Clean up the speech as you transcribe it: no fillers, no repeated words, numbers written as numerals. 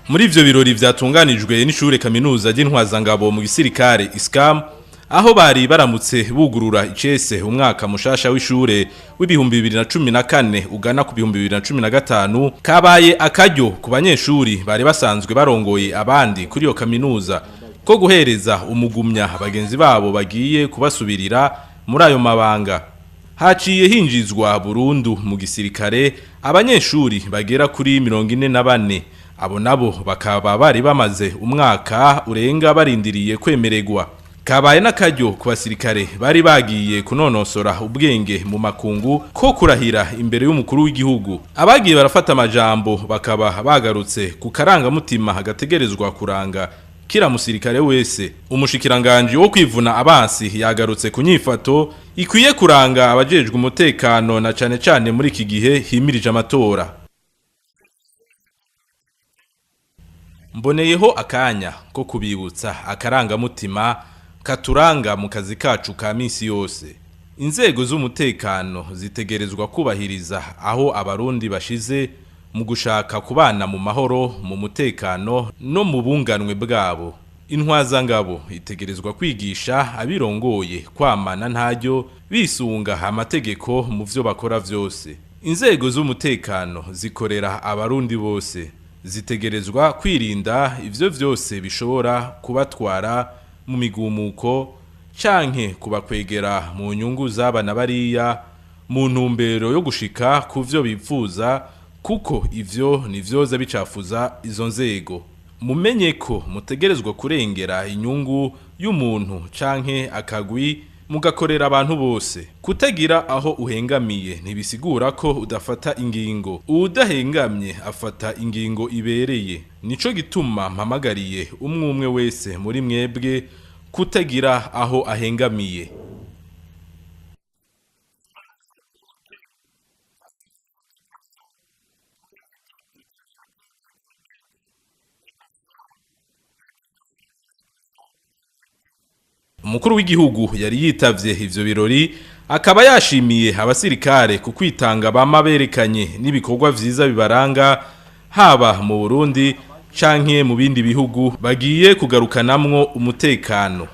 Muri ivyo birori vyatunganijwe n'ishure kaminuza ry'intwazangabo mu gisirikare ISCAM, aho bari baramutse bugurura icese umwaka mushasha w'ishure w'ibihumbi 2014 ugana ku 2015, kabaye akaryo ku banyeshuri bari basanzwe barongoye abandi kuri iyo kaminuza ko guhereza umugumya bagenzi babo bagiye kubasubirira muri ayo mabanga. Haciye hinjizwa burundu mu gisirikare abanyeshuri bagera kuri 44. Abo nabo bakaba bari bamaze umwaka urenga barindiriye kwemererwa. Kabaye n'akaryo ku basirikare bari bagiye kunonosora ubwenge mu makungu ko kurahira imbere y'umukuru w'igihugu. Abagiye barafata amajambo bakaba bagarutse ku karangamutima hagategerezwa kuranga kira musirikare wese. Umushikiranganje wo kwivuna abansi yagarutse ku nyifato ikwiye kuranga abajejwe umutekano na cane muri iki gihe himirije amatora. Mboneyeho akanya ko kubibutsa akarangamutima katuranga mu kazi kacu ka misi yose. Inzego z'umutekano zitegerezwa kubahiriza aho abarundi bashize mu gushaka kubana mu mahoro, mu mutekano no mu bunganwe bwabo. Intwazangabo itegerezwa kwigisha abirongoye kwamana ntaryo bisunga amategeko mu vyo bakora vyose. Inzego z'umutekano zikorera abarundi bose. Zitegerezwa kwirinda ivyo vyose bishobora kubatwara mu migumuko canke kubakwegera mu nyungu z'abana bariya mu ntumbero yo gushika ku vyo bipfuza, kuko ivyo nivyoza bicafuza izo nzego. Mumenye ko mutegerezwa kurengera inyungu y'umuntu canke akagwi mugakorera abantu bose. Kutagira aho uhengamiye ntibisigura ko udafata ingingo. Udahengamye afata ingingo ibereye. Nico gituma mpamagariye umwe wese muri mwebwe kutagira aho ahengamiye. Umukuru w'igihugu yari yitavye ivyo birori, akaba yashimiye abasirikare ku kwitanga bamaberekanye n'ibikorwa vyiza bibaranga haba mu Burundi canke mu bindi bihugu bagiye kugarukanamwo umutekano.